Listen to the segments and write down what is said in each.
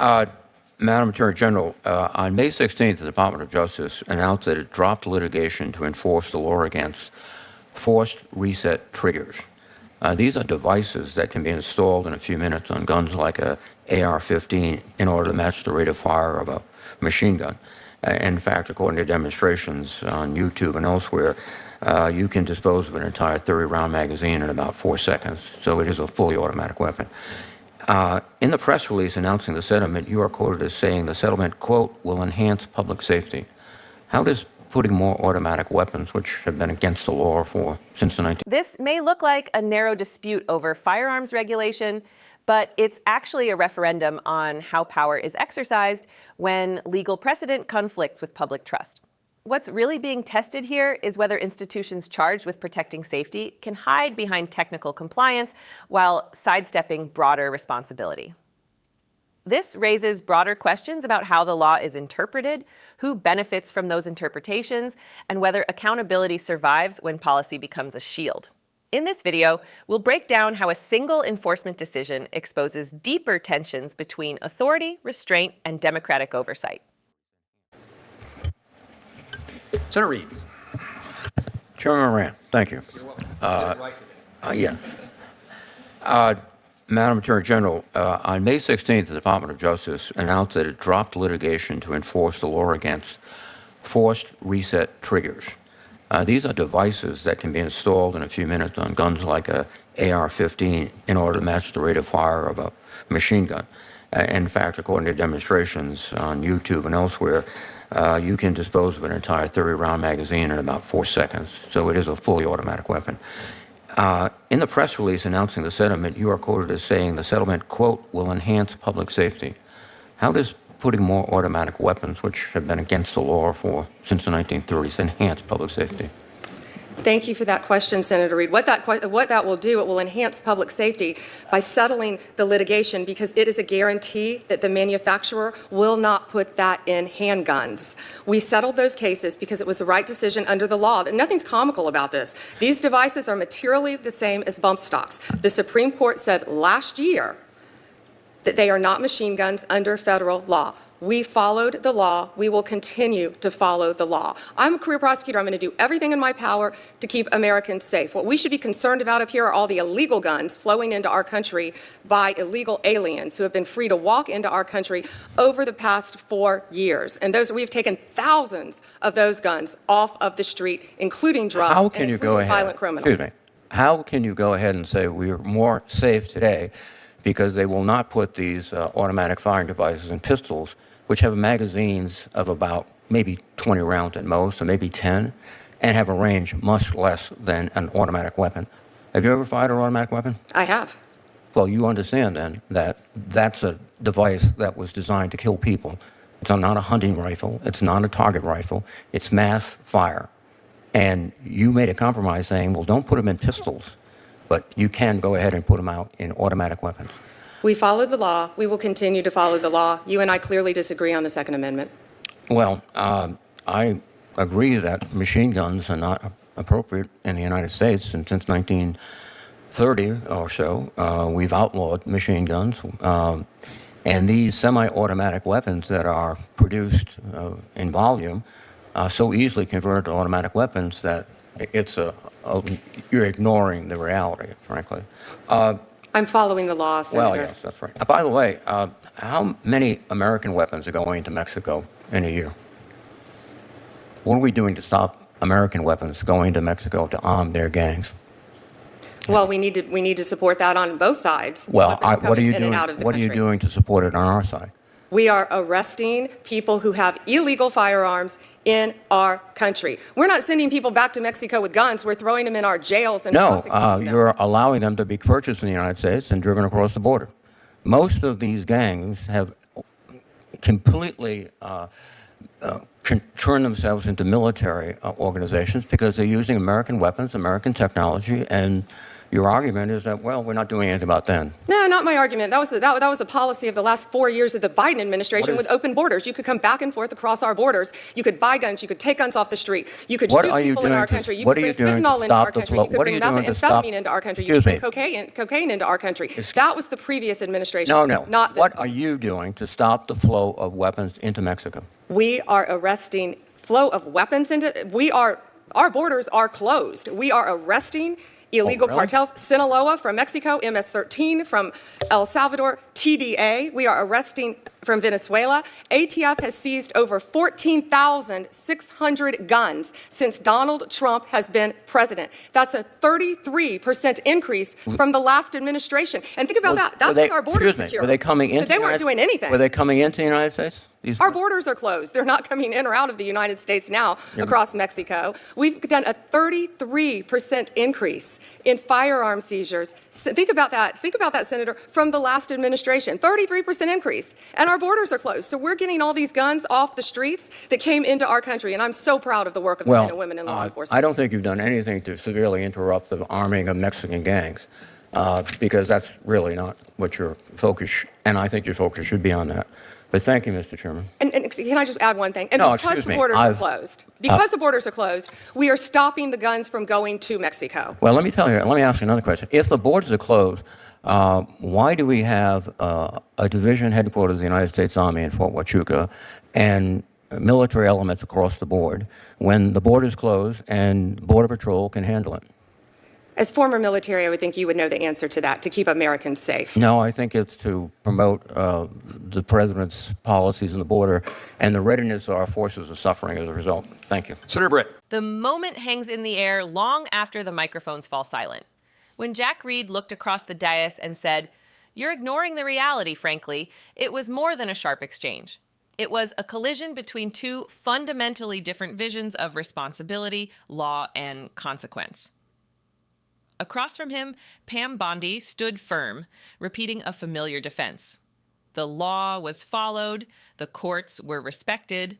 Uh, Madam Attorney General, on May 16th, the Department of Justice announced that it dropped litigation to enforce the law against forced reset triggers. These are devices that can be installed in a few minutes on guns like a AR-15 in order to match the rate of fire of a machine gun. In fact, according to demonstrations on YouTube and elsewhere, you can dispose of an entire 30-round magazine in about 4 seconds. So it is a fully automatic weapon. In the press release announcing the settlement, you are quoted as saying the settlement, quote, will enhance public safety. How does putting more automatic weapons, which have been against the law since the 19th? This may look like a narrow dispute over firearms regulation, but it's actually a referendum on how power is exercised when legal precedent conflicts with public trust. What's really being tested here is whether institutions charged with protecting safety can hide behind technical compliance while sidestepping broader responsibility. This raises broader questions about how the law is interpreted, who benefits from those interpretations, and whether accountability survives when policy becomes a shield. In this video, we'll break down how a single enforcement decision exposes deeper tensions between authority, restraint, and democratic oversight. Senator Reid. Chairman Moran, thank you. You're welcome. Yes. Madam Attorney General, on May 16th, the Department of Justice announced that it dropped litigation to enforce the law against forced reset triggers. These are devices that can be installed in a few minutes on guns like a AR-15 in order to match the rate of fire of a machine gun. In fact, according to demonstrations on YouTube and elsewhere, you can dispose of an entire 30-round magazine in about 4 seconds. So it is a fully automatic weapon. In the press release announcing the settlement, you are quoted as saying the settlement, quote, will enhance public safety. How does putting more automatic weapons, which have been against the law since the 1930s, enhance public safety? Thank you for that question, Senator Reid. What that will do, it will enhance public safety by settling the litigation, because it is a guarantee that the manufacturer will not put that in handguns. We settled those cases because it was the right decision under the law. Nothing's comical about this. These devices are materially the same as bump stocks. The Supreme Court said last year that they are not machine guns under federal law. We followed the law. We will continue to follow the law. I'm a career prosecutor. I'm going to do everything in my power to keep Americans safe. What we should be concerned about up here are all the illegal guns flowing into our country by illegal aliens who have been free to walk into our country over the past 4 years. And we've taken thousands of those guns off of the street, including drugs, How can you go ahead? Violent criminals. Excuse me. How can you go ahead and say we are more safe today because they will not put these automatic firing devices and pistols, which have magazines of about maybe 20 rounds at most, or maybe 10, and have a range much less than an automatic weapon? Have you ever fired an automatic weapon? I have. Well, you understand then that that's a device that was designed to kill people. It's not a hunting rifle. It's not a target rifle. It's mass fire. And you made a compromise saying, well, don't put them in pistols, but you can go ahead and put them out in automatic weapons. We followed the law. We will continue to follow the law. You and I clearly disagree on the Second Amendment. Well, I agree that machine guns are not appropriate in the United States, and since 1930 or so, we've outlawed machine guns. And these semi-automatic weapons that are produced in volume are so easily converted to automatic weapons that you're ignoring the reality, frankly. I'm following the law, Senator. Well, yes, that's right. By the way, how many American weapons are going to Mexico in a year? What are we doing to stop American weapons going to Mexico to arm their gangs? Well, we need to support that on both sides. Well, what are you doing? What are you doing to support it on our side? We are arresting people who have illegal firearms in our country. We're not sending people back to Mexico with guns. We're throwing them in our jails and you're allowing them to be purchased in the United States and driven across the border. Most of these gangs have completely turn themselves into military organizations because they're using American weapons, American technology, and Your argument is that, well, we're not doing anything about then. No, not my argument. That was a policy of the last 4 years of the Biden administration with open borders. You could come back and forth across our borders. You could buy guns. You could take guns off the street. You could shoot people in our country. You could bring fentanyl into our country. You could bring methamphetamine into our country. You could bring cocaine into our country. That was the previous administration. No. Not this What one. are you doing to stop the flow of weapons into Mexico? We are arresting flow of weapons into. Our borders are closed. We are arresting illegal really? cartels. Sinaloa from Mexico, MS-13 from El Salvador, TDA. We are arresting from Venezuela. ATF has seized over 14,600 guns since Donald Trump has been president. That's a 33% increase from the last administration. And think about that. That's why our borders are secure. Were they coming into? But they weren't doing anything. Were they coming into the United States? Our borders are closed. They're not coming in or out of the United States now across Mexico. We've done a 33% increase in firearm seizures. Think about that. Think about that, Senator, from the last administration. 33% increase. And our borders are closed. So we're getting all these guns off the streets that came into our country. And I'm so proud of the work of the men and women in law enforcement. I don't think you've done anything to severely interrupt the arming of Mexican gangs, because that's really not what your focus, and I think your focus should be on that. But thank you, Mr. Chairman. And can I just add one thing? And No, because excuse the me. borders are closed, we are stopping the guns from going to Mexico. Well, let me ask you another question. If the borders are closed, why do we have a division headquarters of the United States Army in Fort Huachuca and military elements across the board when the border's closed and Border Patrol can handle it? As former military, I would think you would know the answer to that, to keep Americans safe. No, I think it's to promote the president's policies on the border, and the readiness of our forces are suffering as a result. Thank you. Senator Britt. The moment hangs in the air long after the microphones fall silent. When Jack Reed looked across the dais and said, "You're ignoring the reality, frankly," it was more than a sharp exchange. It was a collision between two fundamentally different visions of responsibility, law, and consequence. Across from him, Pam Bondi stood firm, repeating a familiar defense. The law was followed, the courts were respected,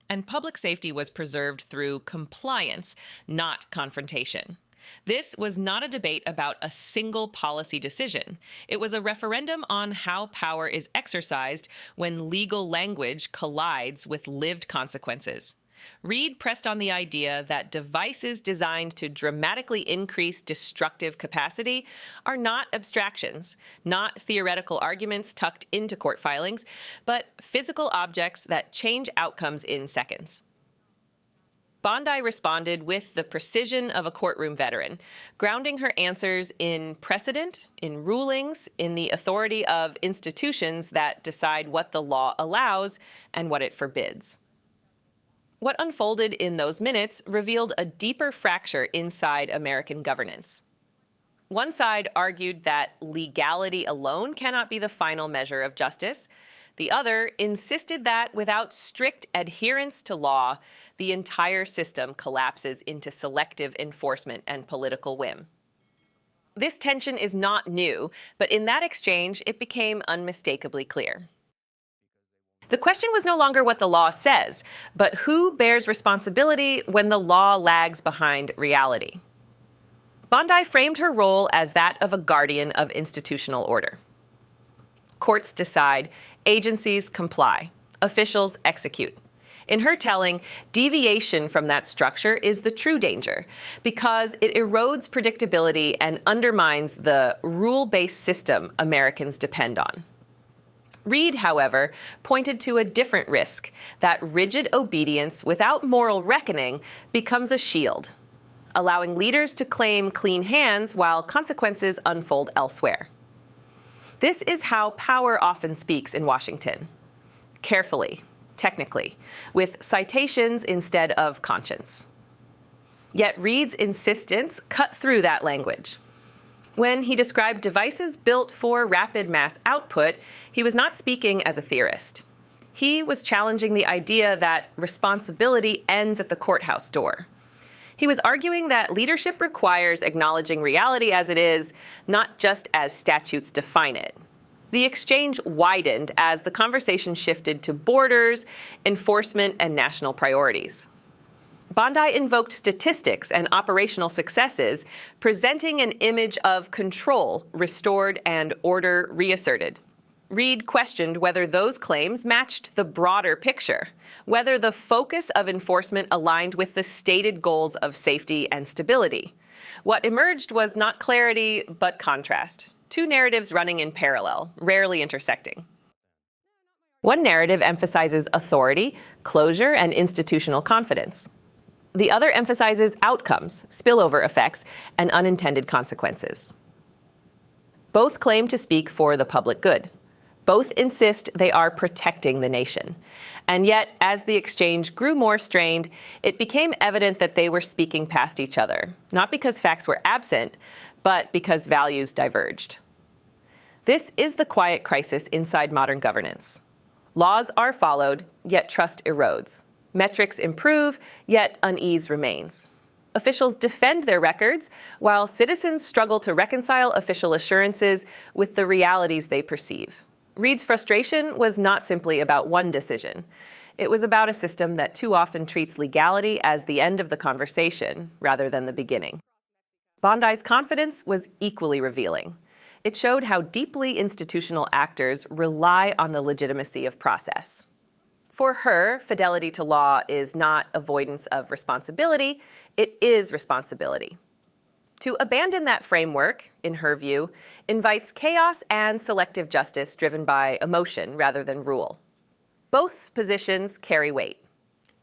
and public safety was preserved through compliance, not confrontation. This was not a debate about a single policy decision. It was a referendum on how power is exercised when legal language collides with lived consequences. Reed pressed on the idea that devices designed to dramatically increase destructive capacity are not abstractions, not theoretical arguments tucked into court filings, but physical objects that change outcomes in seconds. Bondi responded with the precision of a courtroom veteran, grounding her answers in precedent, in rulings, in the authority of institutions that decide what the law allows and what it forbids. What unfolded in those minutes revealed a deeper fracture inside American governance. One side argued that legality alone cannot be the final measure of justice. The other insisted that without strict adherence to law, the entire system collapses into selective enforcement and political whim. This tension is not new, but in that exchange, it became unmistakably clear. The question was no longer what the law says, but who bears responsibility when the law lags behind reality. Bondi framed her role as that of a guardian of institutional order. Courts decide, agencies comply, officials execute. In her telling, deviation from that structure is the true danger because it erodes predictability and undermines the rule-based system Americans depend on. Reed, however, pointed to a different risk, that rigid obedience without moral reckoning becomes a shield, allowing leaders to claim clean hands while consequences unfold elsewhere. This is how power often speaks in Washington. Carefully, technically, with citations instead of conscience. Yet Reed's insistence cut through that language. When he described devices built for rapid mass output, he was not speaking as a theorist. He was challenging the idea that responsibility ends at the courthouse door. He was arguing that leadership requires acknowledging reality as it is, not just as statutes define it. The exchange widened as the conversation shifted to borders, enforcement, and national priorities. Bondi invoked statistics and operational successes, presenting an image of control restored and order reasserted. Reed questioned whether those claims matched the broader picture, whether the focus of enforcement aligned with the stated goals of safety and stability. What emerged was not clarity, but contrast. Two narratives running in parallel, rarely intersecting. One narrative emphasizes authority, closure, and institutional confidence. The other emphasizes outcomes, spillover effects, and unintended consequences. Both claim to speak for the public good. Both insist they are protecting the nation. And yet, as the exchange grew more strained, it became evident that they were speaking past each other, not because facts were absent, but because values diverged. This is the quiet crisis inside modern governance. Laws are followed, yet trust erodes. Metrics improve, yet unease remains. Officials defend their records, while citizens struggle to reconcile official assurances with the realities they perceive. Reed's frustration was not simply about one decision. It was about a system that too often treats legality as the end of the conversation, rather than the beginning. Bondi's confidence was equally revealing. It showed how deeply institutional actors rely on the legitimacy of process. For her, fidelity to law is not avoidance of responsibility, it is responsibility. To abandon that framework, in her view, invites chaos and selective justice driven by emotion rather than rule. Both positions carry weight.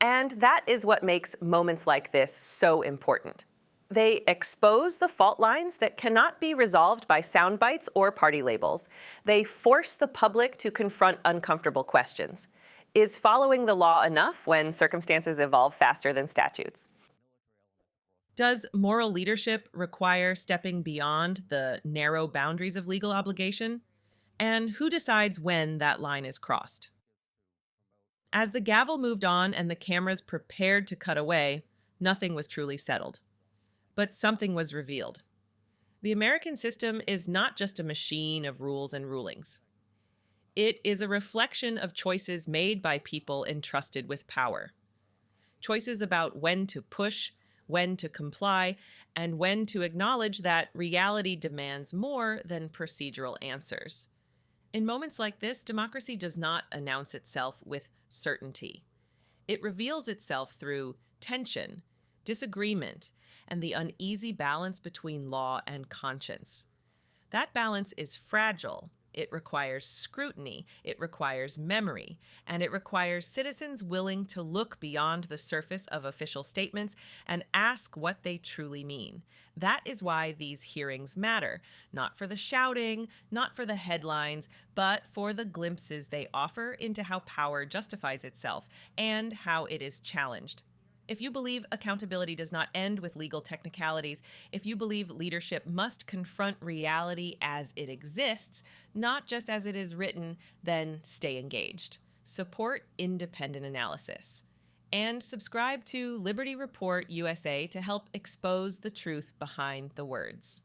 And that is what makes moments like this so important. They expose the fault lines that cannot be resolved by sound bites or party labels. They force the public to confront uncomfortable questions. Is following the law enough when circumstances evolve faster than statutes? Does moral leadership require stepping beyond the narrow boundaries of legal obligation? And who decides when that line is crossed? As the gavel moved on and the cameras prepared to cut away, nothing was truly settled. But something was revealed. The American system is not just a machine of rules and rulings. It is a reflection of choices made by people entrusted with power. Choices about when to push, when to comply, and when to acknowledge that reality demands more than procedural answers. In moments like this, democracy does not announce itself with certainty. It reveals itself through tension, disagreement, and the uneasy balance between law and conscience. That balance is fragile. It requires scrutiny, it requires memory, and it requires citizens willing to look beyond the surface of official statements and ask what they truly mean. That is why these hearings matter, not for the shouting, not for the headlines, but for the glimpses they offer into how power justifies itself and how it is challenged. If you believe accountability does not end with legal technicalities, if you believe leadership must confront reality as it exists, not just as it is written, then stay engaged. Support independent analysis. And subscribe to Liberty Report USA to help expose the truth behind the words.